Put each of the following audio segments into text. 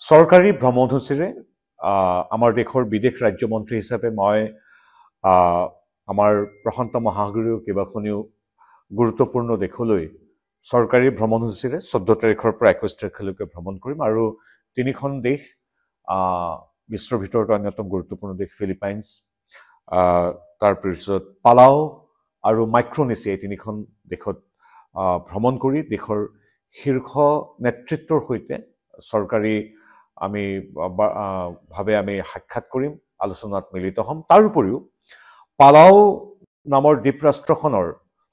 চৰকাৰী ভ্ৰমণসূচীৰে আমাৰ দেশৰ বিদেশ ৰাজ্যমন্ত্ৰী হিচাপে মই আমাৰ প্ৰশান্ত মহাসাগৰীয় কেইবাখনিও গুৰুত্বপূৰ্ণ দেশলৈ চৰকাৰী ভ্ৰমণসূচীৰে 14 তাৰিখৰ পৰা 21 তাৰিখলৈকে ভ্ৰমণ কৰিম আৰু তিনিখন দেশ বিশ্বৰ ভিতৰত অন্যতম গুৰুত্বপূৰ্ণ দেশ ফিলিপাইনছ, তাৰপিছত পালাও আৰু মাইক্ৰনেছিয়া এই তিনিখন দেশত ভ্ৰমণ কৰি দেশৰ শীৰ্ষ নেতৃত্বৰ সৈতে চৰকাৰী ভাৱে আমি সাক্ষাৎ কৰিম, আলোচনাত মিলিত হ'ম। তাৰ উপৰিও পালাও নামৰ দ্বীপৰাষ্ট্ৰখনৰ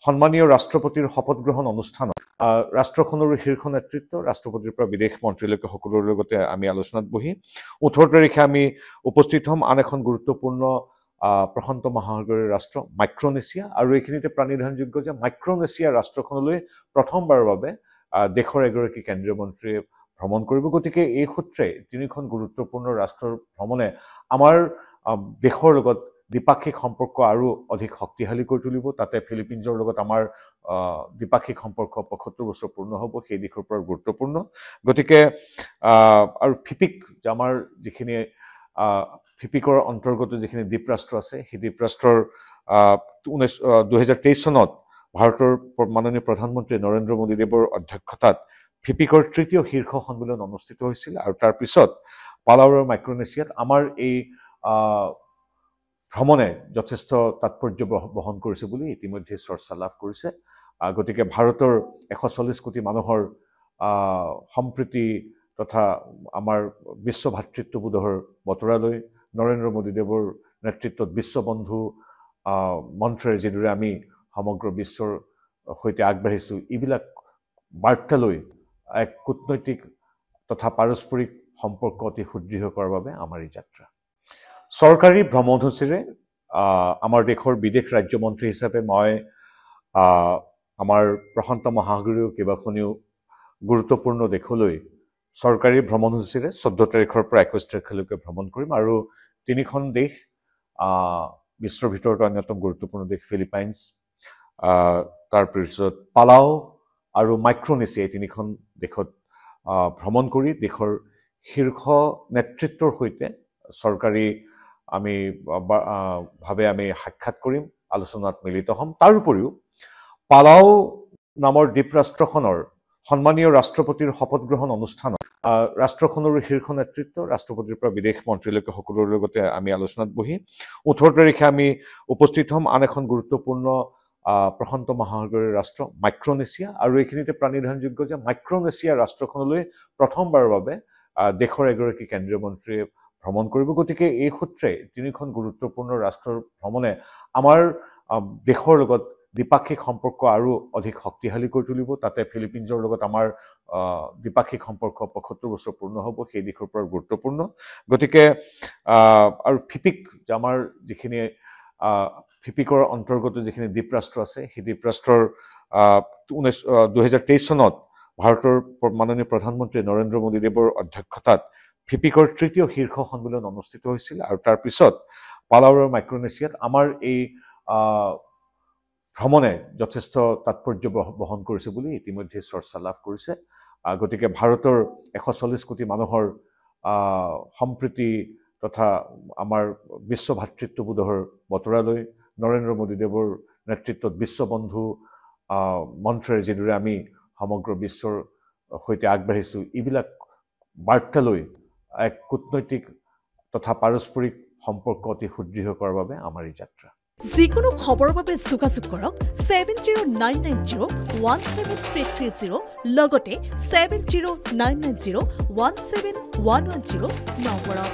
সন্মানীয় ৰাষ্ট্ৰপতিৰ শপত গ্ৰহণ অনুষ্ঠানত ৰাষ্ট্ৰখনৰ শীৰ্ষ নেতৃত্ব ৰাষ্ট্ৰপতিৰ পৰা বিদেশ মন্ত্ৰীলৈকে সকলোৰে লগতে আমি আলোচনাত বহি 18 তাৰিখে আমি উপস্থিত হ'ম আন এখন গুৰুত্বপূৰ্ণ প্ৰশান্ত মহাসাগৰীয় ৰাষ্ট্ৰ মাইক্ৰনেছিয়া আৰু এইখিনিতে প্ৰাণিধানযোগ্য যে মাইক্ৰনেছিয়া ৰাষ্ট্ৰখনলৈ প্ৰথমবাৰৰ বাবে দেশৰ এগৰাকী কেন্দ্ৰীয় মন্ত্ৰীয়ে ভ্ৰমণ কৰিব। গতিকে এই সূত্ৰে তিনিখন গুৰুত্বপূৰ্ণ ৰাষ্ট্ৰৰ ভ্ৰমণে আমাৰ দেশৰ লগত দ্বিপাক্ষিক সম্পৰ্ক আৰু অধিক শক্তিশালী কৰি তুলিব। তাতে ফিলিপিনছৰ লগত আমাৰ দ্বিপাক্ষিক সম্পৰ্ক 75 বছৰ পূৰ্ণ হ'ব, সেই দিশৰ পৰা গুৰুত্বপূৰ্ণ। গতিকে আৰু ফিপিক আমাৰ যিখিনি ফিপিকৰ অন্তৰ্গত যিখিনি দ্বীপৰাষ্ট্ৰ আছে সেই দ্বীপৰাষ্ট্ৰৰ 2023 চনত ভাৰতৰ মাননীয় প্ৰধানমন্ত্ৰী নৰেন্দ্ৰ মোদীদেৱৰ অধ্যক্ষতাত ফিপিকৰ তৃতীয় শীৰ্ষ সন্মিলন অনুষ্ঠিত হৈছিল আৰু তাৰ পিছত পালাও আৰু মাইক্ৰনেছিয়াত আমাৰ এই ভ্ৰমণে যথেষ্ট তাৎপৰ্য বহন কৰিছে বুলি ইতিমধ্যে চৰ্চা লাভ কৰিছে। গতিকে ভাৰতৰ 140 কোটি মানুহৰ সম্প্ৰীতি তথা আমাৰ বিশ্ব ভাতৃত্ববোধৰ বতৰালৈ নৰেন্দ্ৰ মোদীদেৱৰ নেতৃত্বত বিশ্ববন্ধু মন্ত্ৰেৰে যিদৰে আমি সমগ্ৰ বিশ্বৰ সৈতে আগবাঢ়িছোঁ, এইবিলাক বাৰ্তালৈ এক কূটনৈতিক তথা পাৰস্পৰিক সম্পৰ্ক অতি সুদৃঢ় কৰাৰ বাবে আমাৰ এই যাত্ৰা। চৰকাৰী ভ্ৰমণসূচীৰে আমাৰ দেশৰ বিদেশ ৰাজ্যমন্ত্ৰী হিচাপে মই আমাৰ প্ৰশান্ত মহাসাগৰীয় কেইবাখনিও গুৰুত্বপূৰ্ণ দেশলৈ চৰকাৰী ভ্ৰমণসূচীৰে 14 তাৰিখৰ পৰা 21 তাৰিখলৈকে ভ্ৰমণ কৰিম আৰু তিনিখন দেশ বিশ্বৰ ভিতৰত অন্যতম গুৰুত্বপূৰ্ণ দেশ ফিলিপাইনছ, তাৰপিছত পালাও আৰু মাইক্ৰনেছিয়া এই তিনিখন দেশত ভ্ৰমণ কৰি দেশৰ শীৰ্ষ নেতৃত্বৰ সৈতে চৰকাৰী ভাৱে আমি সাক্ষাৎ কৰিম, আলোচনাত মিলিত হ'ম। তাৰ উপৰিও পালাও নামৰ দ্বীপৰাষ্ট্ৰখনৰ সন্মানীয় ৰাষ্ট্ৰপতিৰ শপত গ্ৰহণ অনুষ্ঠানত ৰাষ্ট্ৰখনৰ শীৰ্ষ নেতৃত্ব ৰাষ্ট্ৰপতিৰ পৰা বিদেশ মন্ত্ৰীলৈকে সকলোৰে লগতে আমি আলোচনাত বহি 18 তাৰিখে আমি উপস্থিত হ'ম আন এখন গুৰুত্বপূৰ্ণ প্ৰশান্ত মহাসাগৰীয় ৰাষ্ট্ৰ মাইক্ৰনেছিয়া আৰু এইখিনিতে প্ৰাণিধানযোগ্য যে মাইক্ৰনেছিয়া ৰাষ্ট্ৰখনলৈ প্ৰথমবাৰৰ বাবে দেশৰ এগৰাকী কেন্দ্ৰীয় মন্ত্ৰীয়ে ভ্ৰমণ কৰিব। গতিকে এই সূত্ৰে তিনিখন গুৰুত্বপূৰ্ণ ৰাষ্ট্ৰৰ ভ্ৰমণে আমাৰ দেশৰ লগত দ্বিপাক্ষিক সম্পৰ্ক আৰু অধিক শক্তিশালী কৰি তুলিব। তাতে ফিলিপিনছৰ লগত আমাৰ দ্বিপাক্ষিক সম্পৰ্ক 75 বছৰ পূৰ্ণ হ'ব, সেই দিশৰ পৰা গুৰুত্বপূৰ্ণ। গতিকে আৰু ফিপিক আমাৰ যিখিনি ফিপিকৰ অন্তৰ্গত যিখিনি দ্বীপৰাষ্ট্ৰ আছে সেই দ্বীপৰাষ্ট্ৰৰ 2023 চনত ভাৰতৰ মাননীয় প্ৰধানমন্ত্ৰী নৰেন্দ্ৰ মোদীদেৱৰ অধ্যক্ষতাত ফিপিকৰ তৃতীয় শীৰ্ষ সন্মিলন অনুষ্ঠিত হৈছিল আৰু তাৰ পিছত পালাও আৰু মাইক্ৰনেছিয়াত আমাৰ এই ভ্ৰমণে যথেষ্ট তাৎপৰ্য বহন কৰিছে বুলি ইতিমধ্যে চৰ্চা লাভ কৰিছে। গতিকে ভাৰতৰ 140 কোটি মানুহৰ সম্প্ৰীতি তথা আমাৰ বিশ্ব ভাতৃত্ববোধৰ বতৰালৈ নৰেন্দ্ৰ মোদীদেৱৰ নেতৃত্বত বিশ্ববন্ধু মন্ত্ৰেৰে যিদৰে আমি সমগ্ৰ বিশ্বৰ সৈতে আগবাঢ়িছোঁ, এইবিলাক বাৰ্তালৈ এক কূটনৈতিক তথা পাৰস্পৰিক সম্পৰ্ক অতি সুদৃঢ় কৰাৰ বাবে আমাৰ এই যাত্ৰা। যিকোনো খবৰৰ বাবে যোগাযোগ কৰক 7099017330 লগতে 7099017110 নম্বৰত।